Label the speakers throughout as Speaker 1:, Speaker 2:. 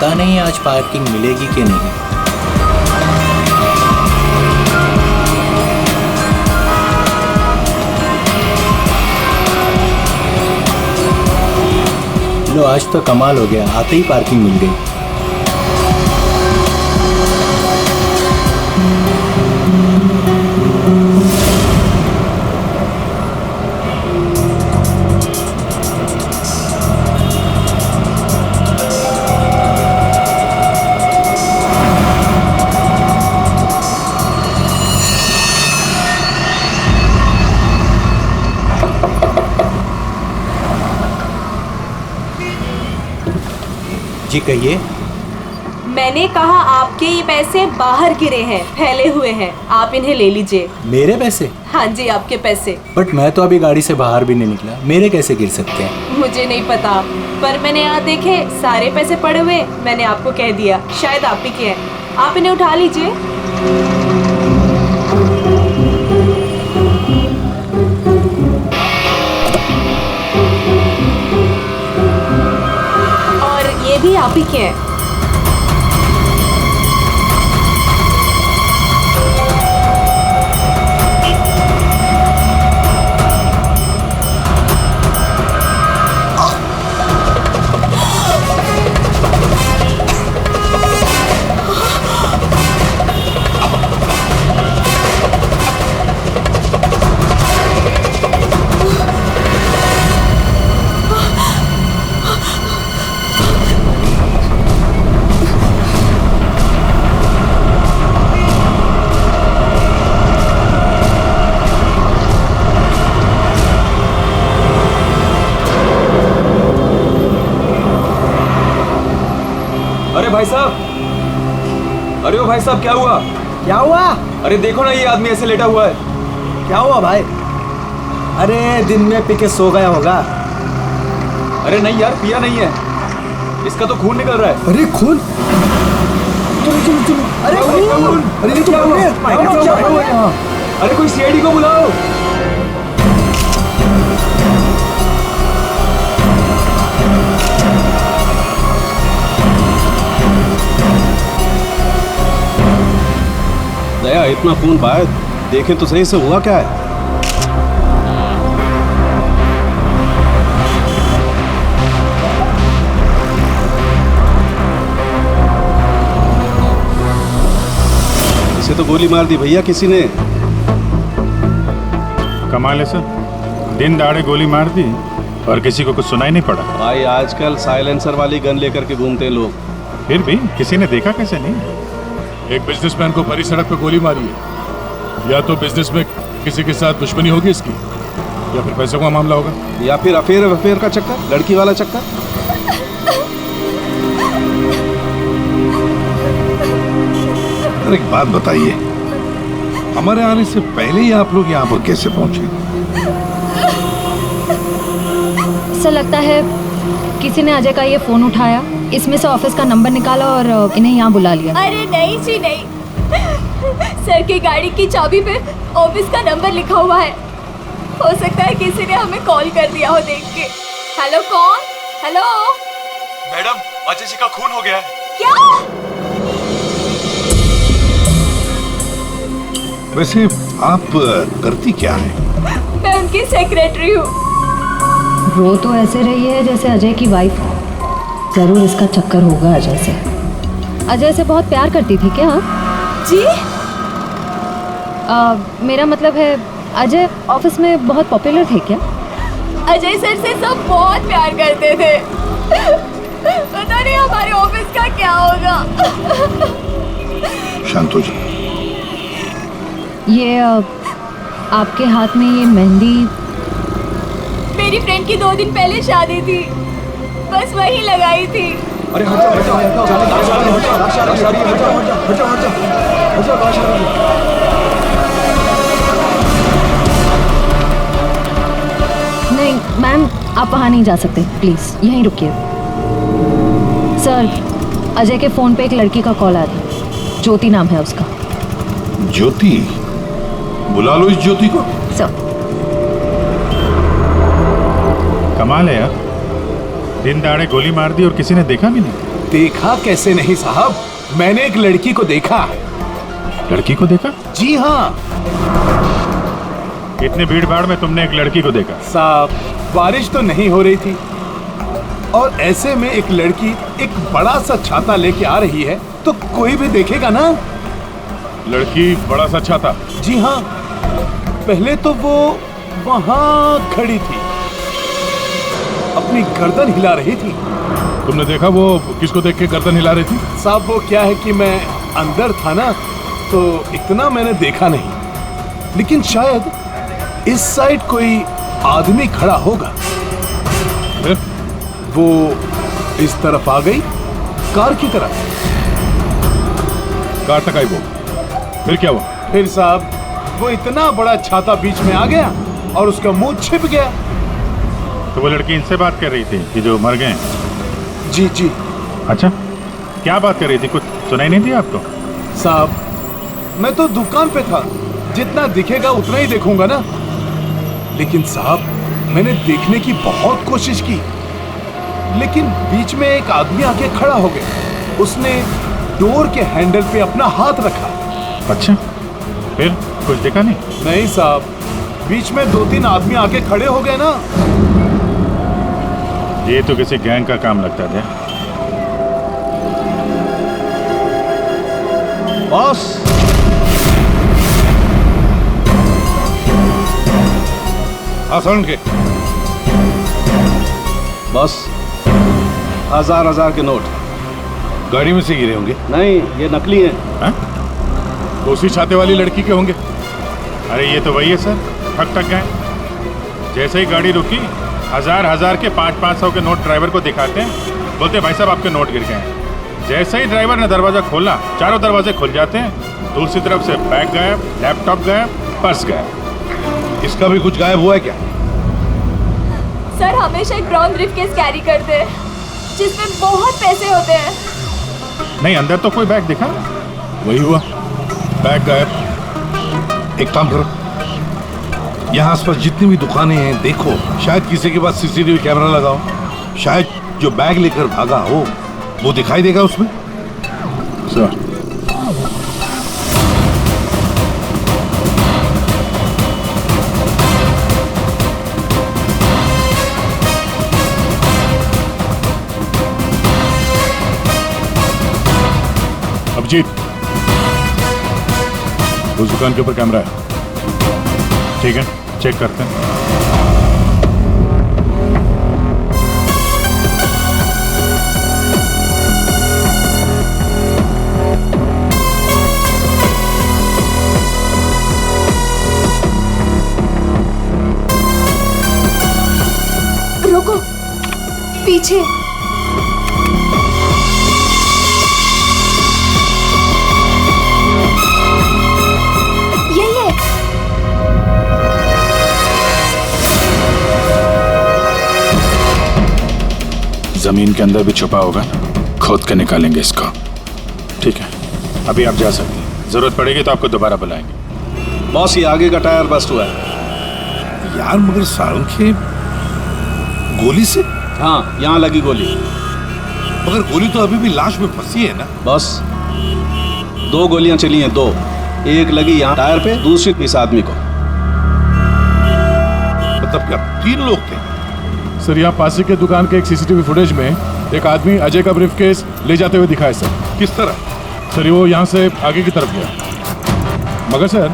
Speaker 1: पता नहीं आज पार्किंग मिलेगी कि नहीं। लो आज तो कमाल हो गया, आते ही पार्किंग मिल गई। जी कहिए।
Speaker 2: मैंने कहा आपके ये पैसे बाहर गिरे हैं, फैले हुए हैं, आप इन्हें ले लीजिए।
Speaker 1: मेरे पैसे?
Speaker 2: हाँ जी, आपके पैसे।
Speaker 1: बट मैं तो अभी गाड़ी से बाहर भी नहीं निकला, मेरे कैसे गिर सकते हैं?
Speaker 2: मुझे नहीं पता, पर मैंने यहाँ देखे सारे पैसे पड़े हुए, मैंने आपको कह दिया, शायद आप ही के हैं, आप इन्हें उठा लीजिए। और ये भी आप ही के हैं।
Speaker 3: अरे भाई साहब, अरे ओ भाई साहब, क्या हुआ?
Speaker 4: क्या हुआ?
Speaker 3: अरे देखो ना, ये आदमी ऐसे लेटा हुआ है।
Speaker 4: क्या हुआ भाई? अरे दिन में पी के सो गया होगा।
Speaker 3: अरे नहीं यार, पिया नहीं है, इसका तो खून निकल रहा है।
Speaker 4: अरे खून? चलो चलो चलो। अरे खून! अरे ये तो क्या हुआ?
Speaker 3: अरे कोई सीआईडी को बुलाओ।
Speaker 5: दया, इतना खून बहा है, देखें तो सही से हुआ क्या है? इसे तो गोली मार दी भैया किसी ने।
Speaker 6: कमाल है सर, दिन दहाड़े गोली मार दी और किसी को कुछ सुनाई नहीं पड़ा।
Speaker 5: भाई आजकल साइलेंसर वाली गन लेकर के घूमते हैं लोग।
Speaker 6: फिर भी किसी ने देखा कैसे नहीं?
Speaker 7: एक बिजनेसमैन को भरी सड़क पे गोली मारी है। या तो बिजनेस में किसी के साथ दुश्मनी होगी इसकी, या फिर पैसों का मामला होगा,
Speaker 5: या फिर अफेयर का चक्कर, लड़की वाला चक्कर।
Speaker 7: एक बात बताइए, हमारे आने से पहले ही आप लोग यहाँ पर कैसे पहुंचे?
Speaker 8: ऐसा लगता है किसी ने अजय का ये फोन उठाया, इसमें से ऑफिस का नंबर निकाला और इन्हें यहाँ बुला लिया।
Speaker 2: अरे नहीं जी नहीं, सर की गाड़ी की चाबी पे ऑफिस का नंबर लिखा हुआ है। हो सकता है किसी ने हमें कॉल कर दिया हो देख के। हेलो, कौन? हेलो
Speaker 3: मैडम, अजय जी का खून हो गया है।
Speaker 2: क्या?
Speaker 7: वैसे आप करती क्या है?
Speaker 2: मैं उनकी सेक्रेटरी हूँ।
Speaker 8: रो तो ऐसे रही है जैसे अजय की वाइफ हो। जरूर इसका चक्कर होगा अजय से। अजय से बहुत प्यार करती थी क्या?
Speaker 2: जी?
Speaker 8: मेरा मतलब है, अजय ऑफिस में बहुत पॉपुलर थे क्या?
Speaker 2: अजय सर से सब बहुत प्यार करते थे। पता नहीं हमारे ऑफिस का क्या होगा।
Speaker 7: शांत हो जा।
Speaker 8: ये आपके हाथ में ये मेहंदी?
Speaker 2: मेरी फ्रेंड की 2 दिन पहले शादी थी, बस वही लगाई थी।
Speaker 3: अरे हट जा।
Speaker 8: नहीं मैम, आप वहाँ नहीं जा सकते, प्लीज यहीं रुकिए। सर, अजय के फोन पे एक लड़की का कॉल आया था, ज्योति नाम है उसका।
Speaker 7: ज्योति? बुला लो इस ज्योति को।
Speaker 8: सर।
Speaker 6: कमाल है यार, दिन दहाड़े गोली मार दी और किसी ने देखा भी नहीं।
Speaker 9: देखा कैसे नहीं साहब, मैंने एक लड़की को देखा।
Speaker 6: लड़की को देखा?
Speaker 9: जी हाँ
Speaker 6: इतनी भीड़ भाड़ में तुमने एक लड़की को देखा?
Speaker 9: साहब, बारिश तो नहीं हो रही थी और ऐसे में एक लड़की एक बड़ा सा छाता लेके आ रही है तो कोई भी देखेगा ना।
Speaker 7: लड़की बड़ा सा छाता?
Speaker 9: जी हाँ, पहले तो वो वहां खड़ी थी, अपनी गर्दन हिला रही थी।
Speaker 7: तुमने देखा वो किसको देख के गर्दन हिला रही थी?
Speaker 9: साहब वो क्या है कि मैं अंदर था ना तो इतना मैंने देखा नहीं, लेकिन शायद इस साइड कोई आदमी खड़ा होगा।
Speaker 7: फिर?
Speaker 9: वो इस तरफ आ गई, कार की तरफ।
Speaker 7: कार तक आई वो, फिर क्या हुआ?
Speaker 9: फिर साहब वो इतना बड़ा छाता बीच में आ गया और उसका मुंह छिप गया।
Speaker 6: तो वो लड़की इनसे बात कर रही थी कि जो मर गए?
Speaker 9: जी जी।
Speaker 6: अच्छा, क्या बात कर रही थी? कुछ सुनाई नहीं दिया आपको?
Speaker 9: साहब मैं तो दुकान पे था, जितना दिखेगा उतना ही देखूंगा ना। लेकिन साहब मैंने देखने की बहुत कोशिश की, लेकिन बीच में एक आदमी आके खड़ा हो गया। उसने डोर के हैंडल पे अपना हाथ रखा।
Speaker 6: अच्छा, फिर कुछ देखा नहीं?
Speaker 9: नहीं साहब, बीच में 2-3 आदमी आके खड़े हो गए ना।
Speaker 6: ये तो किसी गैंग का काम लगता था।
Speaker 5: बॉस,
Speaker 7: आसान के
Speaker 5: बॉस, 1000 के नोट
Speaker 7: गाड़ी में से गिरे होंगे।
Speaker 5: नहीं, ये नकली हैं।
Speaker 6: हाँ?
Speaker 7: तो उसी छाते वाली लड़की के होंगे।
Speaker 6: अरे ये तो वही है सर, ठक गए। जैसे ही गाड़ी रुकी, 1000 के 500 के नोट ड्राइवर को दिखाते हैं, बोलते हैं भाई साहब आपके नोट गिर गए हैं। जैसे ही ड्राइवर ने दरवाजा खोला, चारों दरवाजे खुल जाते हैं। दूसरी तरफ से बैग गायब, लैपटॉप गायब, पर्स गायब।
Speaker 7: इसका भी कुछ गायब हुआ है क्या?
Speaker 2: सर हमेशा एक ब्राउन ब्रीफकेस कैरी करते हैं जिसमें बहुत पैसे होते हैं।
Speaker 6: नहीं, अंदर तो कोई बैग दिखा?
Speaker 7: वही हुआ, बैग गायब।
Speaker 10: एक काम करो, यहाँ आसपास जितनी भी दुकानें हैं देखो, शायद किसी के पास सीसीटीवी कैमरा लगाओ। शायद जो बैग लेकर भागा हो वो दिखाई देगा उसमें।
Speaker 7: सर अभिजीत, उस दुकान के ऊपर कैमरा है।
Speaker 6: ठीक है, चेक करते हैं।
Speaker 2: रुको, पीछे।
Speaker 6: जमीन के अंदर भी छुपा होगा, खोद के निकालेंगे इसको। ठीक है, अभी आप जा सकते हैं। जरूरत पड़ेगी तो आपको दोबारा बुलाएंगे।
Speaker 5: बॉस, ये आगे का टायर बस्ट हुआ है।
Speaker 10: यार मगर सारंगे गोली से?
Speaker 5: हाँ, यहाँ लगी गोली।
Speaker 10: मगर गोली तो अभी भी लाश में फंसी है ना?
Speaker 5: बॉस, 2 गोलियां चली हैं, 2। एक लगी यहाँ टायर पे, दूसरी इस आदमी को।
Speaker 10: मतलब क्या 3 लोग थे?
Speaker 7: सर, यहाँ पासी के दुकान के एक सीसीटीवी फुटेज में एक आदमी अजय का ब्रीफकेस ले जाते हुए दिखा है सर।
Speaker 10: किस तरह?
Speaker 7: सर वो यहाँ से आगे की तरफ गया। मगर सर,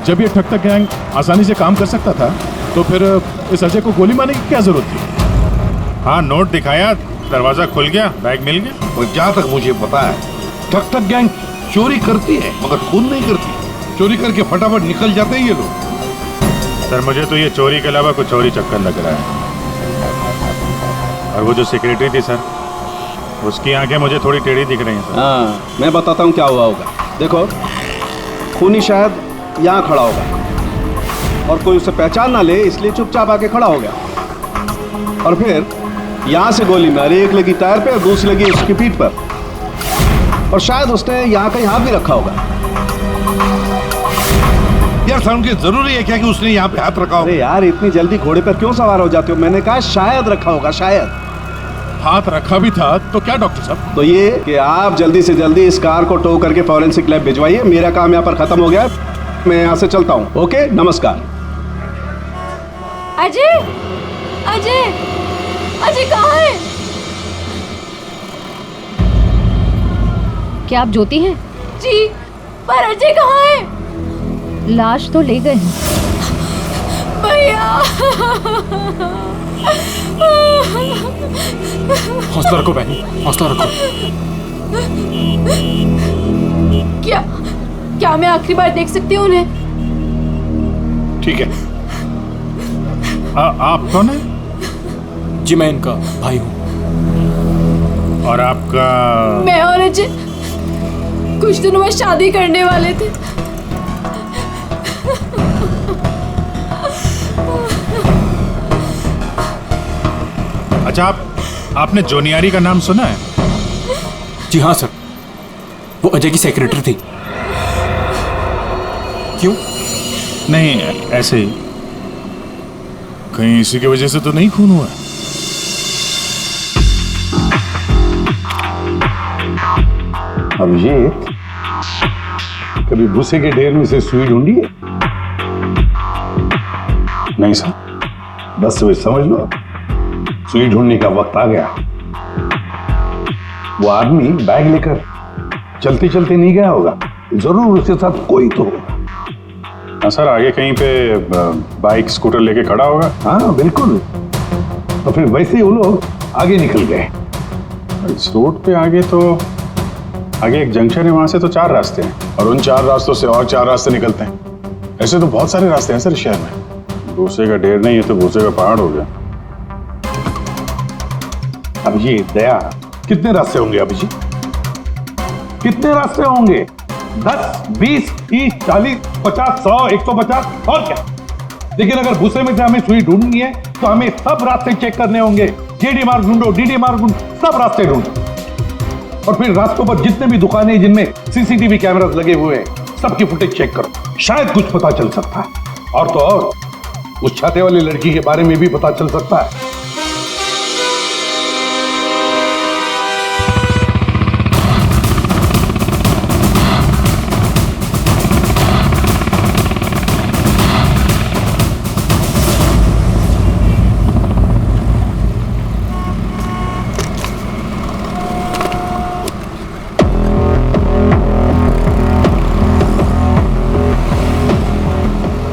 Speaker 7: जब ये ठग गैंग आसानी से काम कर सकता था तो फिर इस अजय को गोली मारने की क्या जरूरत थी?
Speaker 6: हाँ, नोट दिखाया, दरवाजा खुल गया, बैग मिल गया।
Speaker 10: और जहाँ तक मुझे पता है, ठग गैंग चोरी करती है मगर खून नहीं करती। चोरी करके फटाफट निकल जाते हैं ये लोग।
Speaker 6: सर मुझे तो ये चोरी के अलावा कुछ और ही चक्कर लग रहा है। और वो जो सेक्रेटरी थी सर, उसकी आंखें मुझे थोड़ी टेढ़ी दिख रही हैं सर।
Speaker 5: हाँ, मैं बताता हूँ क्या हुआ होगा। देखो, खूनी शायद यहाँ खड़ा होगा और कोई उसे पहचान ना ले, इसलिए चुपचाप आके खड़ा हो गया। और फिर यहाँ से गोली मारी, एक लगी टायर पे और दूसरी लगी उसकी पीठ पर। और शायद उसने यहाँ कहीं हाथ भी रखा होगा।
Speaker 10: यार सारंगे, जरूरी है क्या कि उसने यहाँ पे हाथ रखा हो?
Speaker 5: अरे यार, इतनी जल्दी घोड़े पर क्यों सवार हो जाते हो? मैंने कहा शायद रखा होगा, शायद।
Speaker 7: हाथ रखा भी था तो क्या डॉक्टर साहब?
Speaker 5: तो ये कि आप जल्दी से जल्दी इस कार को टो करके फॉरेंसिक लैब भिजवाइए। मेरा काम यहाँ पर खत्म हो गया, मैं यहाँ से चलता हूँ। ओके, नमस्कार।
Speaker 2: अजय, अजय, अजय कहाँ है?
Speaker 8: क्या आप ज्योति हैं?
Speaker 2: जी, पर अजय कहाँ है?
Speaker 8: लाश तो ले गए हैं।
Speaker 2: भैया,
Speaker 1: हौसला रखो बहन, हौसला रखो।
Speaker 2: क्या मैं आखिरी बार देख सकती हूँ उन्हें?
Speaker 7: ठीक है। आप कौन है?
Speaker 1: जी मैं इनका भाई हूँ।
Speaker 7: और आपका?
Speaker 2: मैं और अजय कुछ दिनों बाद शादी करने वाले थे।
Speaker 6: अच्छा, आपने जोनियारी का नाम सुना है?
Speaker 1: जी हाँ सर, वो अजय की सेक्रेटरी थी। क्यों?
Speaker 6: नहीं, ऐसे ही।
Speaker 7: कहीं इसी की वजह से तो नहीं खून हुआ?
Speaker 10: अभिजीत, कभी भूसे के ढेर में से सुई ढूंढी है?
Speaker 7: नहीं सर।
Speaker 10: बस वही समझ लो, सुई ढूंढने का वक्त आ गया। वो आदमी बैग लेकर चलते चलते नहीं गया होगा, जरूर उसके साथ कोई तो होगा।
Speaker 6: हाँ सर, आगे कहीं पे बाइक स्कूटर लेके खड़ा होगा।
Speaker 10: हाँ बिल्कुल, तो फिर वैसे ही वो लोग आगे निकल गए।
Speaker 6: इस रोड पे आगे तो आगे एक जंक्शन है, वहां से तो 4 रास्ते हैं
Speaker 7: और उन 4 रास्तों से और 4 रास्ते निकलते हैं। ऐसे तो बहुत सारे रास्ते हैं सर शहर में।
Speaker 6: भूसे का ढेर नहीं है तो भूसे का पहाड़ हो गया।
Speaker 10: अभिजीत, दया, कितने रास्ते होंगे अभिजीत? कितने रास्ते होंगे? 10, 20, 30, 40, 50, 100, 150 और क्या? लेकिन अगर भूसे में से हमें सुई ढूंढनी है तो हमें सब रास्ते चेक करने होंगे। जेडी मार्ग ढूंढो, डीडी मार्ग ढूंढो, सब रास्ते ढूंढो। और फिर रास्तों पर जितने भी दुकानें जिनमें सीसीटीवी कैमरास लगे हुए हैं, सबकी फुटेज चेक करो, शायद कुछ पता चल सकता है। और तो और उस छाते वाली लड़की के बारे में भी पता चल सकता है।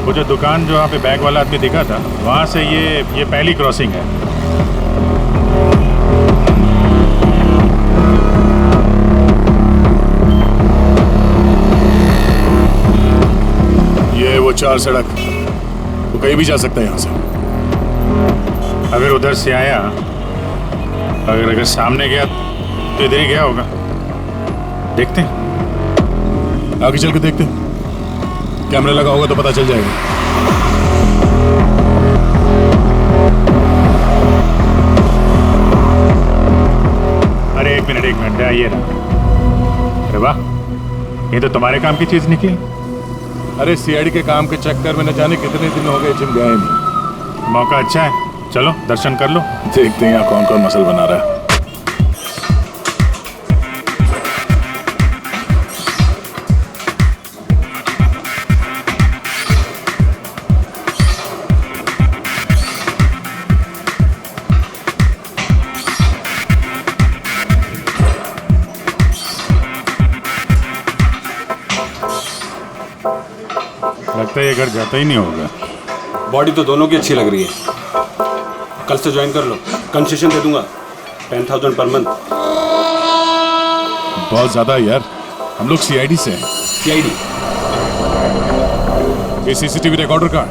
Speaker 6: वो जो दुकान जो वहाँ पे बैग वाला आदमी दिखा था, वहाँ से ये पहली क्रॉसिंग है।
Speaker 7: ये वो 4 सड़क, वो कहीं भी जा सकता है यहाँ से।
Speaker 6: अगर उधर से आया, अगर सामने गया तो इधर ही गया होगा। देखते हैं,
Speaker 7: आगे चल के देखते हैं। कैमरा लगा होगा तो पता चल जाएगा।
Speaker 6: अरे एक मिनट, आइए ना। अरे वाह, ये तो तुम्हारे काम की चीज निकली।
Speaker 7: अरे सीआईडी के काम के चक्कर में न जाने कितने दिन हो गए जिम गए नहीं।
Speaker 6: मौका अच्छा है, चलो दर्शन कर लो।
Speaker 7: देखते हैं यहाँ कौन कौन मसल बना रहा है।
Speaker 6: लगता है ये घर जाता ही नहीं होगा।
Speaker 3: बॉडी तो दोनों की अच्छी लग रही है। कल से ज्वाइन कर लो, कंसेशन दे दूंगा 10,000 पर मंथ।
Speaker 7: बहुत ज्यादा है यार, हम लोग सीआईडी से हैं।
Speaker 3: सीआईडी?
Speaker 7: ये सीसीटीवी रिकॉर्डर का है।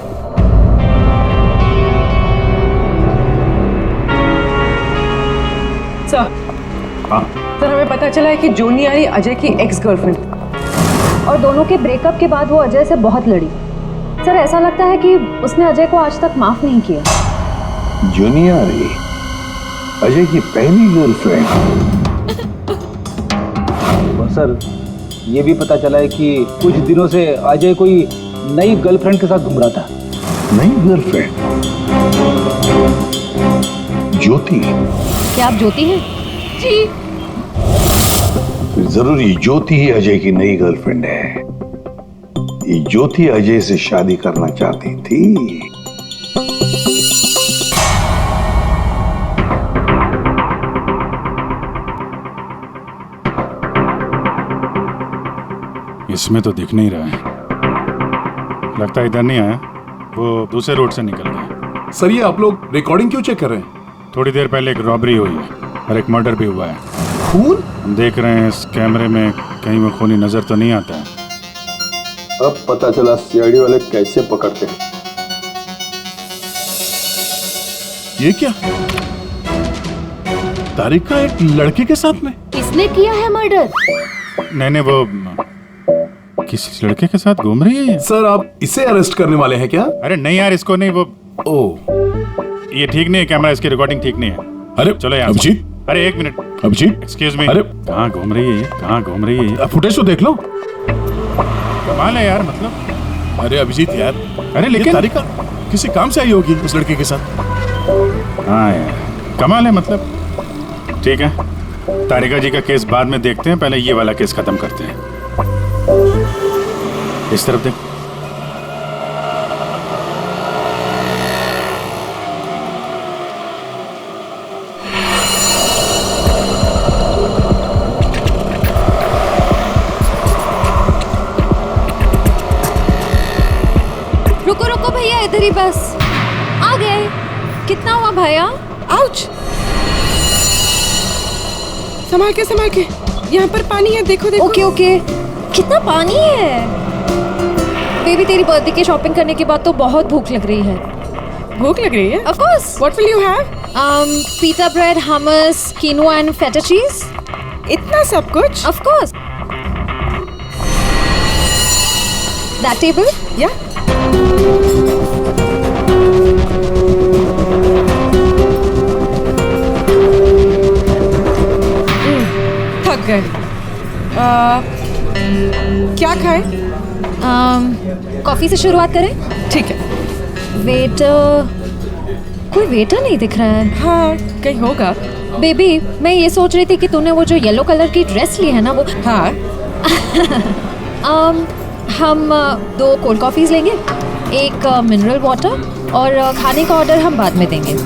Speaker 11: सर,
Speaker 6: हाँ
Speaker 11: सर हमें पता चला है कि जोनियारी अजय की एक्स गर्लफ्रेंड
Speaker 8: और दोनों के ब्रेकअप के बाद वो अजय से बहुत लड़ी। सर ऐसा लगता है कि उसने अजय को आज तक माफ नहीं किया।
Speaker 10: जोनियारी अजय की पहली गर्लफ्रेंड।
Speaker 4: और सर ये भी पता चला है कि कुछ दिनों से अजय कोई नई गर्लफ्रेंड के साथ घूम रहा था।
Speaker 10: नई गर्लफ्रेंड? ज्योति?
Speaker 8: क्या आप ज्योति हैं?
Speaker 2: जी।
Speaker 10: फिर जरूर ये ज्योति ही अजय की नई गर्लफ्रेंड है। ये ज्योति अजय से शादी करना चाहती थी।
Speaker 6: इसमें तो दिख नहीं रहा है, लगता है इधर नहीं आया, वो दूसरे रोड से निकल गया।
Speaker 9: सर ये आप लोग रिकॉर्डिंग क्यों चेक कर रहे हैं?
Speaker 6: थोड़ी देर पहले एक रॉबरी हुई है और एक मर्डर भी हुआ है।
Speaker 9: खून?
Speaker 6: हम देख रहे हैं इस कैमरे में कहीं वो खूनी नजर तो नहीं आता है।
Speaker 5: अब पता चला सीआईडी वाले कैसे पकड़ते हैं।
Speaker 7: ये क्या? तारिका एक लड़के के साथ में?
Speaker 8: किसने किया है मर्डर?
Speaker 6: नहीं, वो किसी लड़के के साथ घूम रही है ये।
Speaker 9: सर आप इसे अरेस्ट करने वाले हैं क्या?
Speaker 6: अरे नहीं यार, इसको नहीं, वो ये ठीक नहीं है, कैमरा इसकी रिकॉर्डिंग ठीक नहीं है।
Speaker 7: अरे
Speaker 6: चलो यार।
Speaker 7: अभिजीत,
Speaker 6: अरे एक मिनट
Speaker 7: अभिजीत,
Speaker 6: एक्सक्यूज मी।
Speaker 7: अरे
Speaker 6: कहाँ घूम रही है ये, कहाँ घूम रही है ये?
Speaker 7: फुटेज तो देख लो।
Speaker 6: कमाल है यार, मतलब।
Speaker 7: अरे अभिजीत यार,
Speaker 6: अरे लेकिन
Speaker 7: तारिका किसी काम से आई होगी उस लड़के के साथ।
Speaker 6: हाँ यार, कमाल है, मतलब। ठीक है, तारिका जी का केस बाद में देखते हैं, पहले ये वाला केस खत्म करते हैं। इस तरफ देख।
Speaker 8: रुको रुको भैया, इधर ही बस। आ गए। कितना हुआ भैया?
Speaker 11: आउच! संभाल के, यहाँ पर पानी है, देखो देखो।
Speaker 8: Okay okay. कितना पानी है? बेबी तेरी बर्थडे की शॉपिंग करने के बाद तो बहुत भूख लग रही है।
Speaker 11: भूख लग रही है?
Speaker 8: Of course.
Speaker 11: What will you have?
Speaker 8: Pita bread, hummus, quinoa and feta cheese.
Speaker 11: इतना सब कुछ?
Speaker 8: Of course. That table?
Speaker 11: Yeah. थक गए। क्या खाएं?
Speaker 8: कॉफी से शुरुआत करें?
Speaker 11: ठीक है।
Speaker 8: वेटर, कोई वेटर नहीं दिख रहा है।
Speaker 11: हाँ, कहीं होगा।
Speaker 8: बेबी मैं ये सोच रही थी कि तूने वो जो येलो कलर की ड्रेस ली है ना, वो
Speaker 11: हाँ।
Speaker 8: हम 2 कोल्ड कॉफीज लेंगे, एक मिनरल वाटर, और खाने का ऑर्डर हम बाद में देंगे।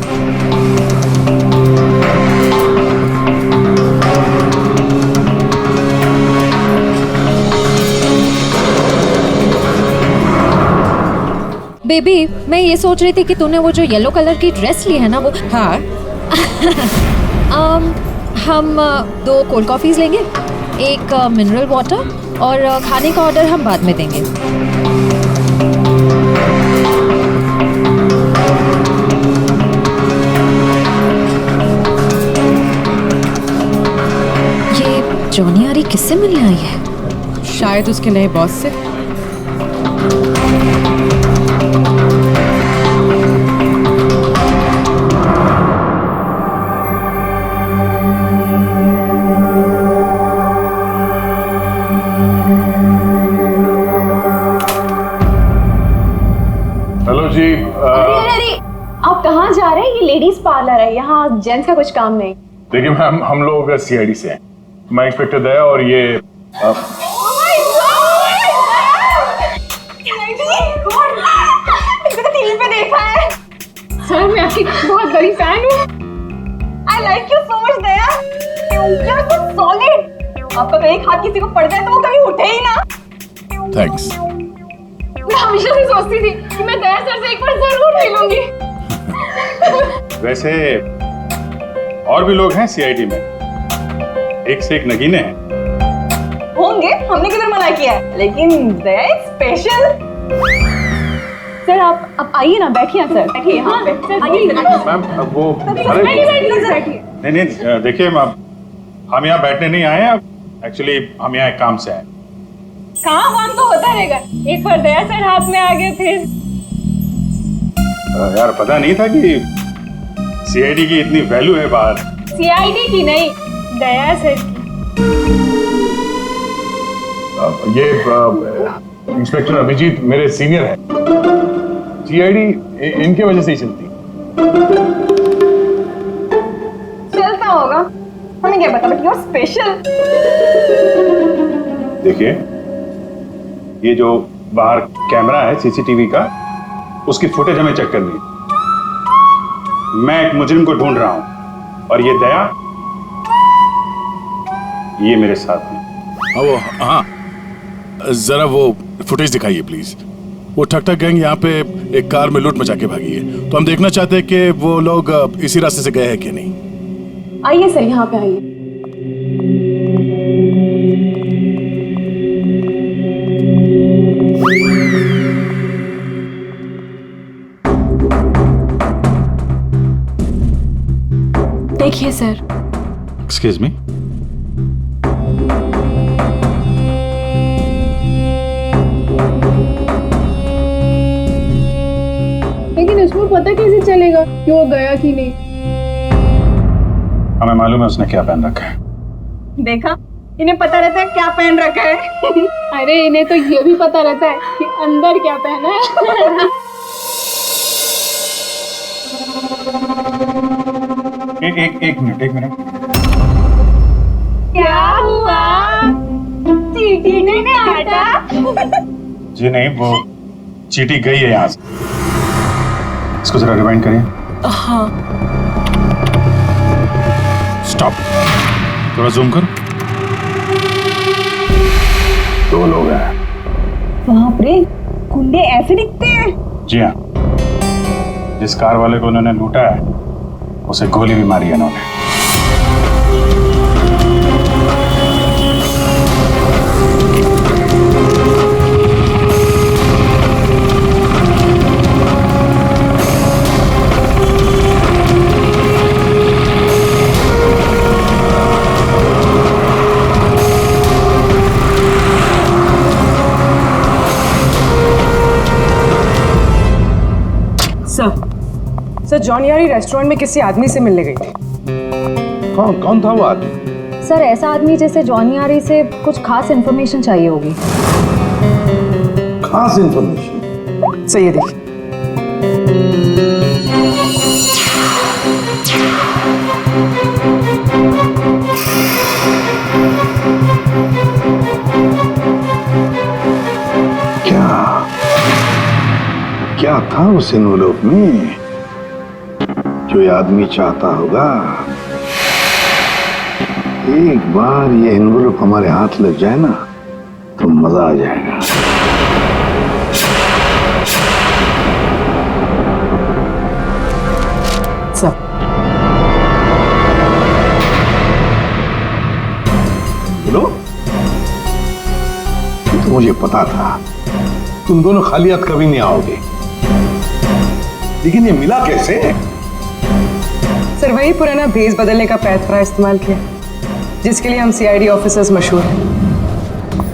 Speaker 8: बेबी मैं ये सोच रही थी कि तूने वो जो येलो कलर की ड्रेस ली है ना, वो
Speaker 11: हाँ।
Speaker 8: हम 2 कोल्ड कॉफीज लेंगे, एक मिनरल वाटर, और खाने का ऑर्डर हम बाद में देंगे। ये जॉनी आरी किससे मिलने आई है?
Speaker 11: शायद उसके नए बॉस से।
Speaker 7: हेलो जी।
Speaker 2: अरे आप कहाँ जा रहे हैं? ये लेडीज पार्लर है, यहाँ जेंट्स का कुछ काम नहीं।
Speaker 7: देखिए मैम, हम लोग सीआईडी से हैं। मैं इंस्पेक्टर दया और ये
Speaker 2: टीवी पे देखा है सर, मैं आपकी बहुत बड़ी फैन हूँ। I like you so much Daya, you are so solid. आपका तो एक हाथ किसी को पड़ जाए तो वो कभी उठे ही ना।
Speaker 7: थैंक्स।
Speaker 2: मैं हमेशा से सोचती थी कि मैं दया सर से एक बार जरूर मिलूंगी।
Speaker 6: वैसे और भी लोग हैं सीआईडी में, एक से एक नगीने हैं।
Speaker 2: होंगे, हमने किधर मना किया है, लेकिन दया स्पेशल। सर आप आइए ना, बैठिए सर, बैठिए यहाँ पे।
Speaker 6: मैम वो नहीं, देखिए मैम, हम यहाँ बैठने नहीं आए हैं, एक्चुअली हम यहाँ एक काम से आए।
Speaker 2: काम तो होता रहेगा, एक बार दया सर हाथ में आ गए फिर।
Speaker 6: यार पता नहीं था कि सीआईडी की इतनी वैल्यू है बाहर।
Speaker 2: सीआईडी की नहीं, दया सर की।
Speaker 7: ये इंस्पेक्टर अभिजीत मेरे सीनियर हैं। सीआईडी इनके वजह से ही चलती।
Speaker 2: चलता
Speaker 11: हमें क्या पता, बट यू आर स्पेशल।
Speaker 10: देखिए, ये जो बाहर कैमरा है सीसीटीवी का, उसकी फुटेज हमें चेक करनी है। मैं एक मुजरिम को ढूंढ रहा हूं और ये दया, ये मेरे साथ है।
Speaker 7: हाँ, जरा वो फुटेज दिखाइए प्लीज। वो ठक ठक गैंग यहाँ पे एक कार में लूट मचा के भागी है, तो हम देखना चाहते हैं कि वो लोग इसी रास्ते से गए हैं कि नहीं।
Speaker 11: आइए सर, यहाँ पे आइए।
Speaker 2: देखिए सर।
Speaker 10: Excuse me.
Speaker 12: लेकिन इसको पता कैसे चलेगा कि वो गया कि नहीं?
Speaker 10: हमें मालूम है उसने क्या पहन रखा है।
Speaker 11: देखा, इन्हें पता रहता है क्या पहन रखा है।
Speaker 12: अरे इन्हें तो ये भी पता रहता है कि अंदर क्या पहना है।
Speaker 10: एक मिनट।
Speaker 11: क्या हुआ? चीटी ने काटा?
Speaker 10: जी नहीं, वो चीटी गई है यहाँ से। इसको जरा रिवाइंड करिए।
Speaker 2: हाँ।
Speaker 10: स्टॉप, थोड़ा जूम करो। 2 लोग हैं।
Speaker 11: बाप रे, गुंडे ऐसे दिखते हैं?
Speaker 10: जी हाँ, जिस कार वाले को उन्होंने लूटा है उसे गोली भी मारी है उन्होंने।
Speaker 11: सर, जॉन यारी रेस्टोरेंट में किसी आदमी से मिलने गई थी।
Speaker 10: कौन था वो आदमी?
Speaker 8: सर, ऐसा आदमी जैसे जॉनी आरी से कुछ खास इन्फॉर्मेशन चाहिए होगी।
Speaker 10: खास इन्फॉर्मेशन?
Speaker 11: सही है, देखिए।
Speaker 10: क्या था उस एनवेलप में जो ये आदमी चाहता होगा? एक बार ये एनवेलप हमारे हाथ लग जाए ना तो मजा आ जाएगा।
Speaker 11: सब
Speaker 10: बोलो, तो मुझे पता था तुम दोनों खाली हाथ कभी नहीं आओगे, लेकिन ये मिला कैसे?
Speaker 11: सर, वही पुराना भेस बदलने का पैतरा इस्तेमाल किया जिसके लिए हम सीआईडी ऑफिसर्स मशहूर हैं।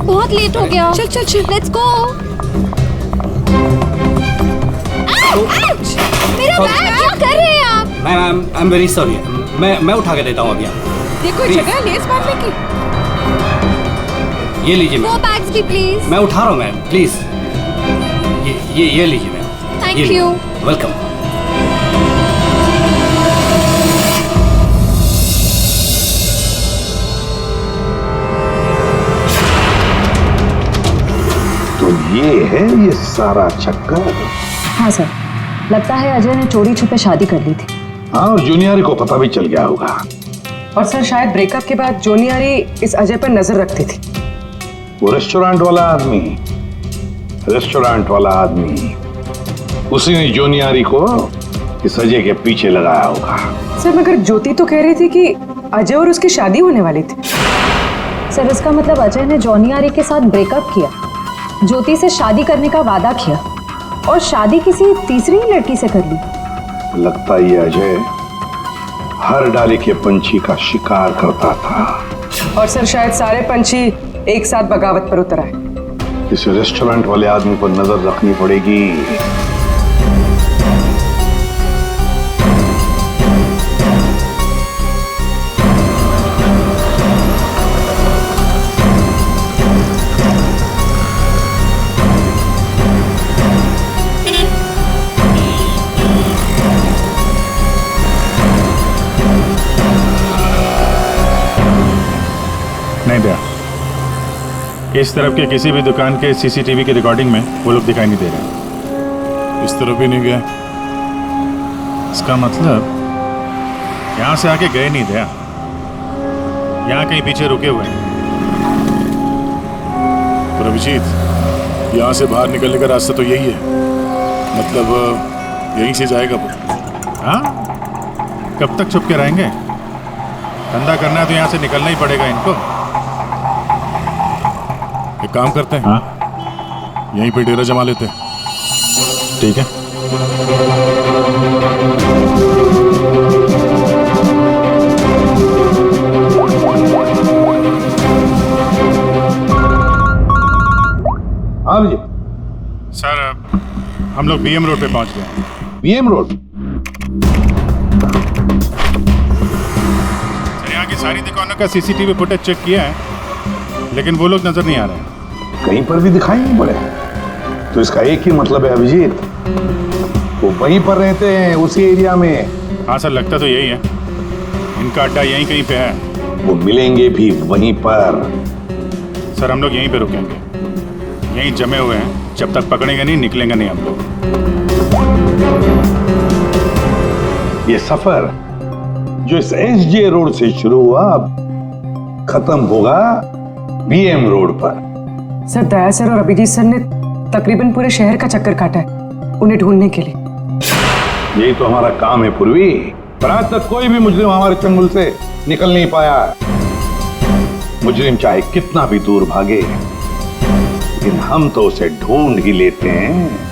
Speaker 2: बहुत लेट हो गया। चल चल चल, लेट्स गो। मेरा बैग, क्या कर रहे हैं आप?
Speaker 1: Ma'am, I am very sorry. मैं उठा के देता हूँ अभी।
Speaker 11: देखो जगह है लेस बांधने की।
Speaker 1: ये लीजिए
Speaker 2: वो
Speaker 1: मैम।
Speaker 2: बैग्स भी प्लीज।
Speaker 1: मैं उठा रहा हूँ मैम, प्लीज। ये लीजिए मैम।
Speaker 2: Thank you.
Speaker 1: वेलकम।
Speaker 10: तो ये है ये सारा चक्कर।
Speaker 8: हाँ सर, लगता है अजय ने चोरी छुपे शादी कर ली थी।
Speaker 10: हाँ, और जूनियर को पता भी चल गया होगा।
Speaker 11: और सर, शायद ब्रेकअप के बाद जोनियारी इस अजय पर नजर रखती थी।
Speaker 10: वो रेस्टोरेंट वाला आदमी, उसी ने जोनियारी को इस अजय के पीछे लगाया होगा।
Speaker 11: सर, मगर ज्योति तो कह रही थी कि अजय और उसकी शादी होने वाली थी।
Speaker 8: सर, इसका मतलब अजय ने जॉनी आरी के साथ ब्रेकअप किया, ज्योति से शादी करने का वादा किया और शादी किसी तीसरी लड़की से कर ली।
Speaker 10: लगता ये अजय हर डाले के पंछी का शिकार करता था।
Speaker 11: और सर, शायद सारे पंछी एक साथ बगावत पर उतर आए।
Speaker 10: इस रेस्टोरेंट वाले आदमी पर नजर रखनी पड़ेगी।
Speaker 6: नहीं दया, इस तरफ के किसी भी दुकान के सीसीटीवी की रिकॉर्डिंग में वो लोग दिखाई नहीं दे रहे।
Speaker 7: इस तरफ भी नहीं गया।
Speaker 6: इसका मतलब यहाँ से आके गए नहीं दया, यहाँ कहीं पीछे रुके हुए हैं।
Speaker 7: पर अभिजीत, यहाँ से बाहर निकलने का रास्ता तो यही है, मतलब यहीं से जाएगा वो।
Speaker 6: हाँ, कब तक छुप के रहेंगे? धंधा करना है तो यहाँ से निकलना ही पड़ेगा इनको।
Speaker 7: एक काम करते हैं,
Speaker 6: हाँ,
Speaker 7: यहीं पे डेरा जमा लेते हैं।
Speaker 6: ठीक है।
Speaker 10: हाँ जी
Speaker 6: सर, हम लोग बीएम रोड पे पहुंच गए हैं।
Speaker 10: BM road?
Speaker 6: सर, यहाँ की सारी दुकानों का सीसीटीवी फुटेज चेक किया है, लेकिन वो लोग नजर नहीं आ रहे हैं।
Speaker 10: कहीं पर भी दिखाई नहीं पड़े। तो इसका एक ही मतलब है अभिजीत, वो वहीं पर रहते हैं, उसी एरिया में।
Speaker 6: हाँ सर, लगता तो यही है। इनका अड्डा यहीं कहीं पे है।
Speaker 10: वो मिलेंगे भी वहीं पर।
Speaker 6: सर, हम लोग यहीं पे रुकेंगे, यहीं जमे हुए हैं। जब तक पकड़ेंगे नहीं, निकलेंगे नहीं हम लोग।
Speaker 10: ये सफर जो इस एसजे रोड से शुरू हुआ, अब खत्म होगा बीएम रोड पर।
Speaker 11: सर, दया सर और अभिजीत सर ने तकरीबन पूरे शहर का चक्कर काटा है उन्हें ढूंढने के लिए।
Speaker 10: यही तो हमारा काम है पूर्वी, पर आज तक कोई भी मुजरिम हमारे चंगुल से निकल नहीं पाया। मुजरिम चाहे कितना भी दूर भागे, लेकिन हम तो उसे ढूंढ ही लेते हैं।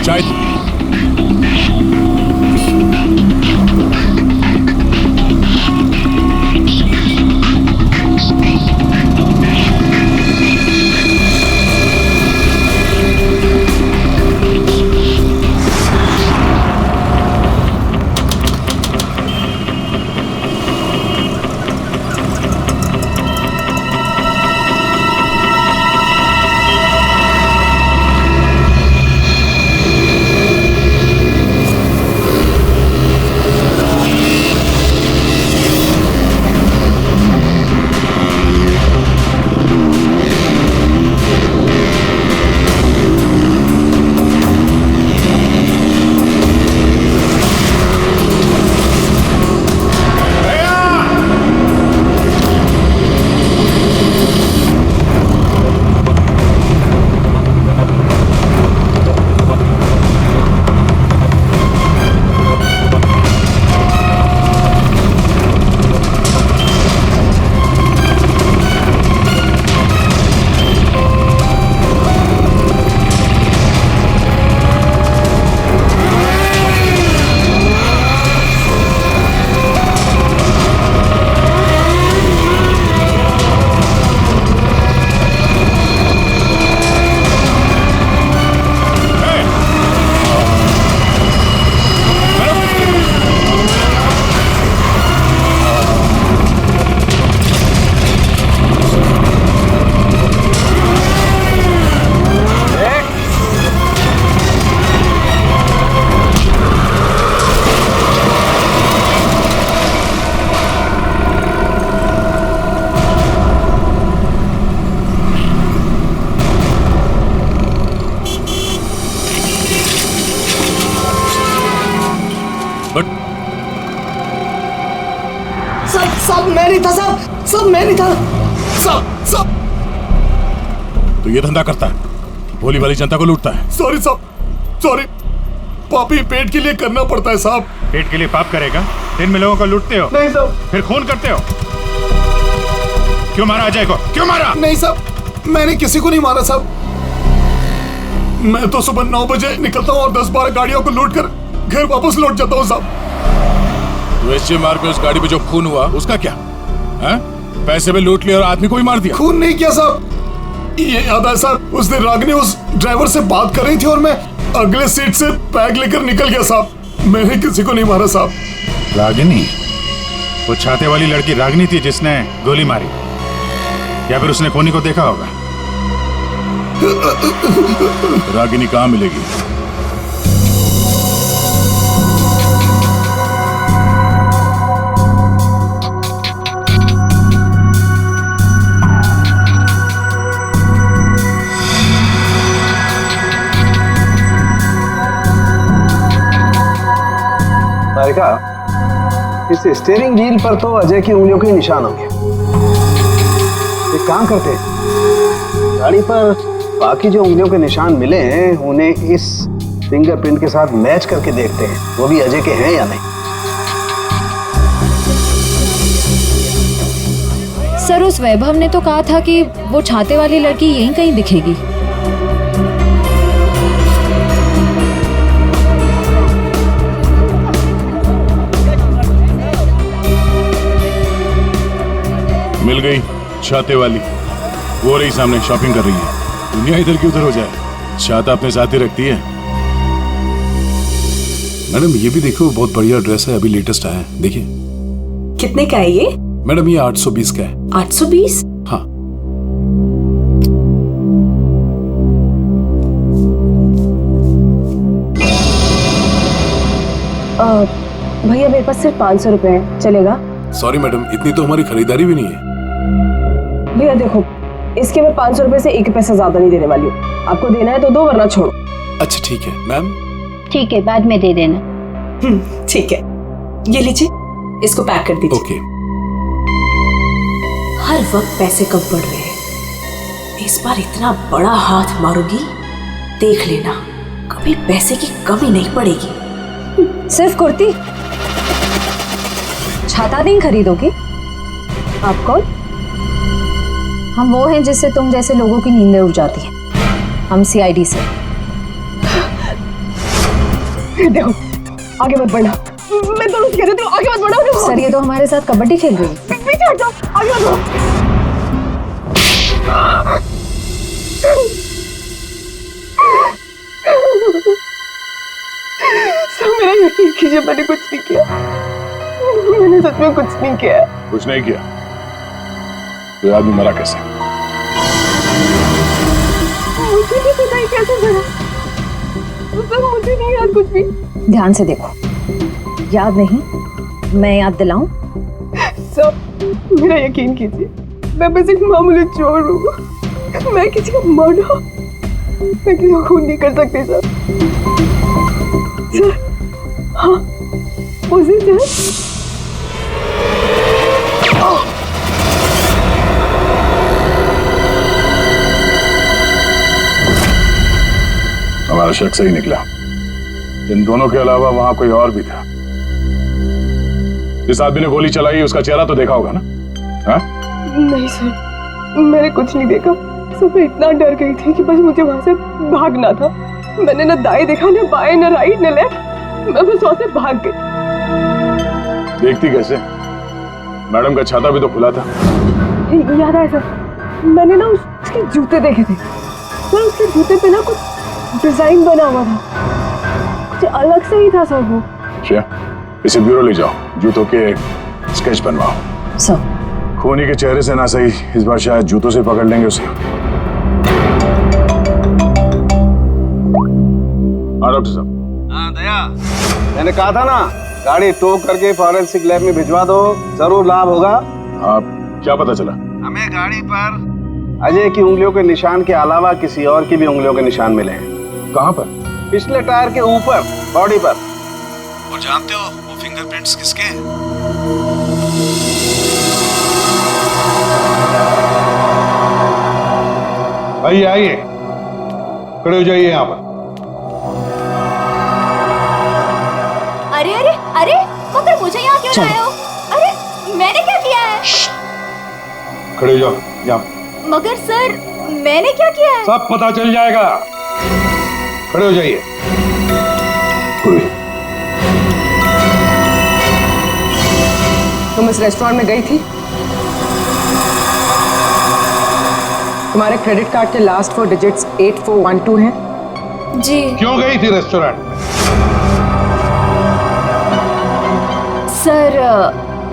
Speaker 7: चाय
Speaker 9: सब मैं नहीं था। सब
Speaker 7: तो ये धंधा करता है, भोली वाली जनता को लूटता है।
Speaker 9: सॉरी साहब, सॉरी। पापी पेट के लिए करना पड़ता है साहब।
Speaker 6: पेट के लिए पाप करेगा? दिन में लोगों को लूटते हो?
Speaker 9: नहीं साहब।
Speaker 6: फिर खून करते हो? क्यों मारा अजय को? क्यों मारा?
Speaker 9: नहीं साहब, मैंने किसी को नहीं मारा साहब। मैं तो सुबह 9 बजे निकलता हूँ और 10-12 गाड़ियों को लूट कर घर वापस लौट जाता हूँ साहब।
Speaker 7: तो एसजे मार्ग में उस गाड़ी पे जो खून हुआ उसका क्या है? पैसे में लूट लिया और आदमी को ही मार दिया।
Speaker 9: खून नहीं किया साहब, ये याद है साहब, उस दिन रागिनी उस ड्राइवर से बात कर रही थी और मैं अगले सीट से बैग लेकर निकल गया साहब। मैंने किसी को नहीं मारा साहब।
Speaker 6: रागिनी? वो छाते वाली लड़की रागिनी थी जिसने गोली मारी, या फिर उसने खूनी को देखा होगा?
Speaker 7: रागिनी कहाँ मिलेगी?
Speaker 5: सारिका, इस स्टीयरिंग व्हील पर तो अजय की उंगलियों के निशान होंगे। एक काम करते हैं, गाड़ी पर बाकी जो उंगलियों के निशान मिले हैं उन्हें इस फिंगरप्रिंट के साथ मैच करके देखते हैं वो भी अजय के हैं या नहीं।
Speaker 8: सर, उस वैभव ने तो कहा था कि वो छाते वाली लड़की यहीं कहीं दिखेगी।
Speaker 7: मिल गई छाते वाली, वो रही सामने, शॉपिंग कर रही है। दुनिया इधर की उधर हो जाए, छाता अपने साथ ही रखती है।
Speaker 3: मैडम ये भी देखो, बहुत बढ़िया ड्रेस है, अभी लेटेस्ट आया है, देखिए।
Speaker 13: कितने का है ये?
Speaker 3: मैडम ये 820 का है।
Speaker 13: 820?
Speaker 3: हाँ।
Speaker 13: भैया मेरे पास सिर्फ 500 रुपए है, चलेगा?
Speaker 3: सॉरी मैडम, इतनी तो हमारी खरीदारी भी नहीं है।
Speaker 13: भैया देखो, इसके मैं 500 रुपए से एक पैसा ज्यादा नहीं देने वाली हूँ। आपको देना है तो दो, वरना छोड़ो।
Speaker 3: अच्छा ठीक है मैम।
Speaker 12: ठीक है, बाद में दे देना।
Speaker 13: ठीक है, ये लीजिए, इसको पैक कर दीजिए।
Speaker 3: ओके।
Speaker 13: हर वक्त पैसे कम पड़ रहे हैं, इस बार इतना बड़ा हाथ मारूंगी, देख लेना, कभी पैसे की कमी नहीं पड़ेगी।
Speaker 8: सिर्फ कुर्ती? छाता नहीं खरीदोगी? आप कौन? हम वो हैं जिससे तुम जैसे लोगों की नींदें उड़ जाती हैं। हम सीआईडी से।
Speaker 13: देखो, आगे मत बढ़ना। मैं दोनों से कह देती हूँ, आगे मत बढ़ो।
Speaker 8: सर, ये तो हमारे साथ कबड्डी खेल रही है।
Speaker 13: पीछे हट जाओ, आगे मत बढ़ो। सब मेरा यकीन कीजिए, मैंने कुछ नहीं किया। मैंने सच में कुछ नहीं किया।
Speaker 7: कुछ नहीं किया तो आदमी मरा कैसे?
Speaker 13: मुझे नहीं पता ही कैसे मरा। मुझे नहीं याद कुछ भी।
Speaker 8: ध्यान से देखो, याद नहीं? मैं याद दिलाऊं?
Speaker 13: सब मेरा यकीन कीजिए, मैं बस एक मामूली चोर हूँ। मैं किसी का मर्डर, मैं किसी को खून नहीं कर सकती सर। सर, हाँ, उसी से
Speaker 7: हमारा शक सही निकला। इन दोनों के अलावा वहां कोई और भी था। जिस आदमी ने गोली चलाई उसका चेहरा तो देखा होगा ना? हा?
Speaker 13: नहीं सर, मैंने कुछ नहीं देखा। सब मैं इतना डर गई थी कि बस मुझे वहां से भागना था। मैंने न दाएं देखा, न बाएं, न राइट, न लेफ्ट। मैं बस वहां से भाग गई।
Speaker 7: देखती कैसे? मैडम का छाता भी तो खुला था।
Speaker 13: याद है सर, मैंने ना उसके जूते देखे थे। सर, उसके जूते पे ना कुछ डिजाइन बना हुआ था, कुछ अलग से ही था सर वो।
Speaker 7: क्या? इसे ब्यूरो ले जाओ, जूतों के स्केच बनवाओ।
Speaker 8: सर,
Speaker 7: खूनी के चेहरे से ना सही, इस बार शायद जूतों से पकड़ लेंगे उसे। हाँ डॉक्टर साहब।
Speaker 5: हाँ दया, मैंने कहा था ना, गाड़ी टो करके फॉरेंसिक लैब में भिजवा दो, जरूर लाभ होगा।
Speaker 7: हाँ, क्या पता चला?
Speaker 5: हमें गाड़ी पर अजय की उंगलियों के निशान के अलावा किसी और की भी उंगलियों के निशान मिले हैं।
Speaker 7: कहाँ पर?
Speaker 5: पिछले टायर के ऊपर, बॉडी पर। और जानते हो वो फिंगरप्रिंट्स किसके हैं?
Speaker 10: आइए आइए, खड़े हो जाइए यहाँ पर।
Speaker 2: अरे अरे अरे, मगर मुझे यहाँ क्यों लाए हो? अरे मैंने क्या किया है?
Speaker 10: खड़े हो जाओ यहाँ।
Speaker 2: मगर सर, मैंने क्या किया है?
Speaker 10: सब पता चल जाएगा। खड़े हो जाइए।
Speaker 11: तुम इस रेस्टोरेंट में गई थी? तुम्हारे क्रेडिट कार्ड के लास्ट 4 डिजिट्स 8412 हैं?
Speaker 2: जी।
Speaker 10: क्यों गई थी रेस्टोरेंट में?
Speaker 2: सर,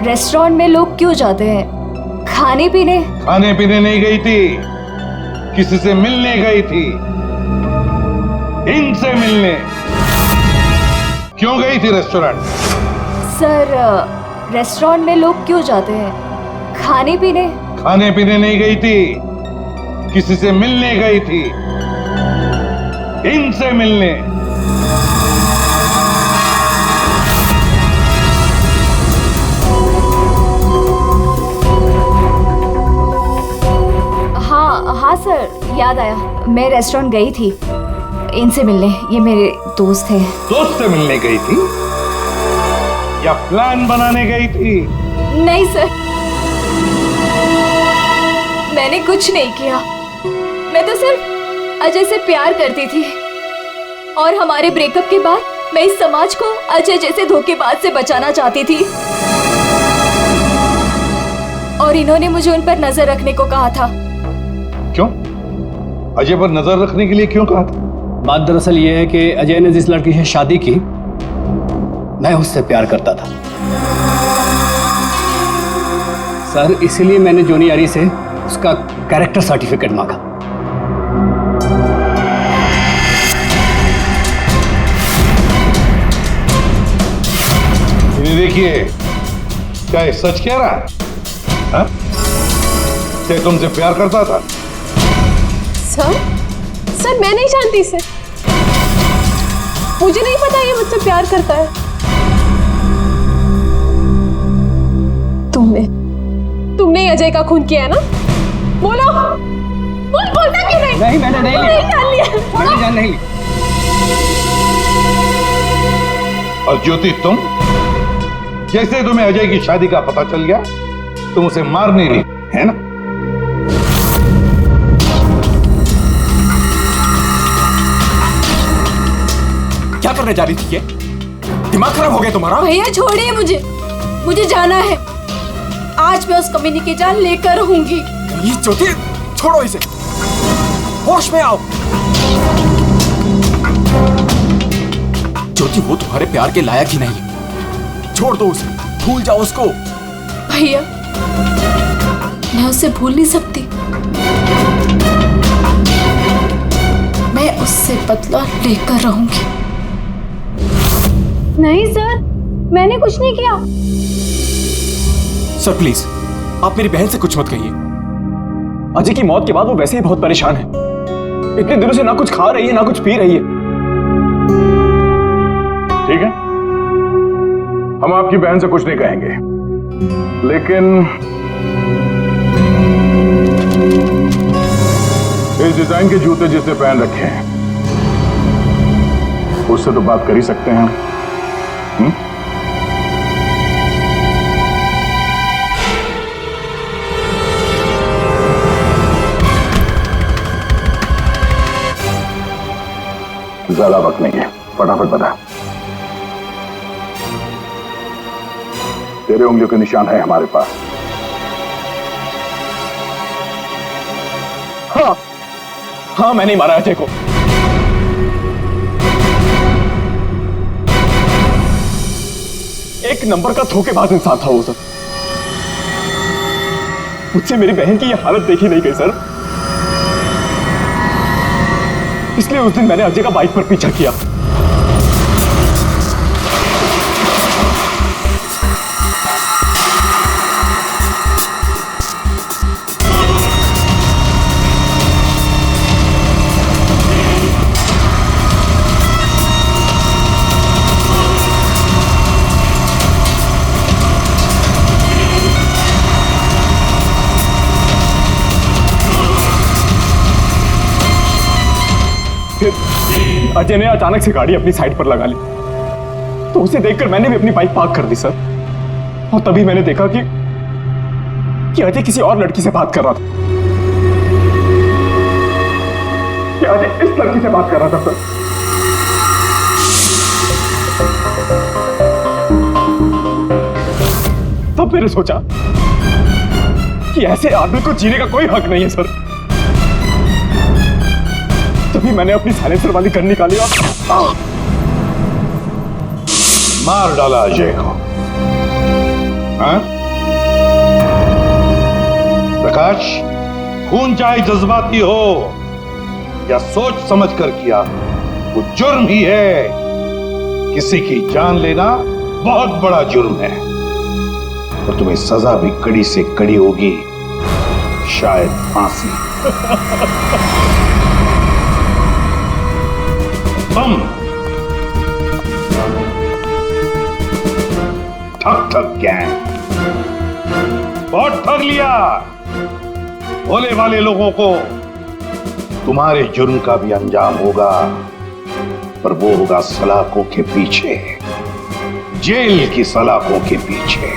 Speaker 2: रेस्टोरेंट में लोग क्यों जाते हैं? खाने पीने?
Speaker 10: खाने पीने नहीं गई थी, किसी से मिलने गई थी। इनसे मिलने। क्यों गई थी रेस्टोरेंट?
Speaker 2: सर, रेस्टोरेंट में लोग क्यों जाते हैं? खाने पीने?
Speaker 10: खाने पीने नहीं गई थी, किसी से मिलने गई थी। इनसे मिलने।
Speaker 2: हाँ सर, याद आया। मैं रेस्टोरेंट गई थी इनसे मिलने। ये मेरे दोस्त हैं।
Speaker 10: दोस्त से मिलने गई थी या प्लान बनाने गई थी?
Speaker 2: नहीं सर, मैंने कुछ नहीं किया। मैं तो सिर्फ अजय से प्यार करती थी और हमारे ब्रेकअप के बाद मैं इस समाज को अजय जैसे धोखेबाज से बचाना चाहती थी और इन्होंने मुझे उन पर नजर रखने को कहा था।
Speaker 10: क्यों? अजय पर नजर रखने के लिए क्यों कहा था?
Speaker 14: बात दरअसल ये है कि अजय ने जिस लड़की से शादी की, मैं उससे प्यार करता था सर, इसीलिए मैंने जॉनी आरी से उसका कैरेक्टर सर्टिफिकेट मांगा।
Speaker 10: देखिए, क्या ये सच कह रहा है? हाँ? क्या तुमसे प्यार करता था?
Speaker 13: सर मैं नहीं जानती इसे। मुझे नहीं पता ये मुझसे प्यार करता है। तुमने ही अजय का खून किया है ना? बोलो। बोलता क्यों नहीं?
Speaker 14: नहीं, मैंने नहीं लिया।
Speaker 13: जान लिया।
Speaker 14: मैंने जान नहीं ली।
Speaker 10: और ज्योति, तुम जैसे तुम्हें अजय की शादी का पता चल गया, तुम उसे मारने नहीं, है ना?
Speaker 1: क्या करने जा रही थी ये? दिमाग खराब हो गया तुम्हारा?
Speaker 2: भैया छोड़िए मुझे जाना है। आज मैं उस कमीनी की जान लेकर रहूंगी।
Speaker 1: ये ज्योति, छोड़ो इसे, होश में आओ। ज्योति, वो तुम्हारे प्यार के लायक ही नहीं है। छोड़ दो उसे, भूल जाओ उसको।
Speaker 2: भैया, मैं उसे भूल नहीं सकती। मैं उससे बदला लेकर रहूंगी।
Speaker 12: नहीं सर, मैंने कुछ नहीं किया।
Speaker 1: सर प्लीज, आप मेरी बहन से कुछ मत कहिए।
Speaker 15: अजय की मौत के बाद वो वैसे ही बहुत परेशान है। इतने दिनों से ना कुछ खा रही है ना कुछ पी रही है।
Speaker 7: ठीक है, हम आपकी बहन से कुछ नहीं कहेंगे, लेकिन इस डिजाइन के जूते जिसने पहन रखे हैं उससे तो बात कर ही सकते हैं।
Speaker 10: ज्यादा वक्त नहीं है, फटाफट बता। तेरे उंगलियों के निशान है हमारे पास।
Speaker 15: हाँ, मैंने मारा अजय को। एक नंबर का धोखेबाज इंसान था वो सर। मुझसे मेरी बहन की ये हालत देखी नहीं गई सर, इसलिए उस दिन मैंने अजय का बाइक पर पीछा किया। अजय ने अचानक से गाड़ी अपनी साइड पर लगा ली, तो उसे देखकर मैंने भी अपनी बाइक पार्क कर दी सर। और तभी मैंने देखा कि अजय किसी और लड़की से बात कर रहा था। कि अजय इस लड़की से बात कर रहा था सर। तब मैंने सोचा कि ऐसे आदमी को जीने का कोई हक नहीं है सर। तभी मैंने अपनी साइलेंसर वाली गन निकाली और
Speaker 10: मार डाला अजय को। हाँ? प्रकाश, खून चाहे जज्बाती हो या सोच समझ कर किया, वो जुर्म ही है। किसी की जान लेना बहुत बड़ा जुर्म है और तुम्हें सजा भी कड़ी से कड़ी होगी, शायद फांसी। तुम ठग ठग गैंग बहुत ठग लिया। भोले वाले लोगों को तुम्हारे जुर्म का भी अंजाम होगा, पर वो होगा सलाखों के पीछे, जेल की सलाखों के पीछे।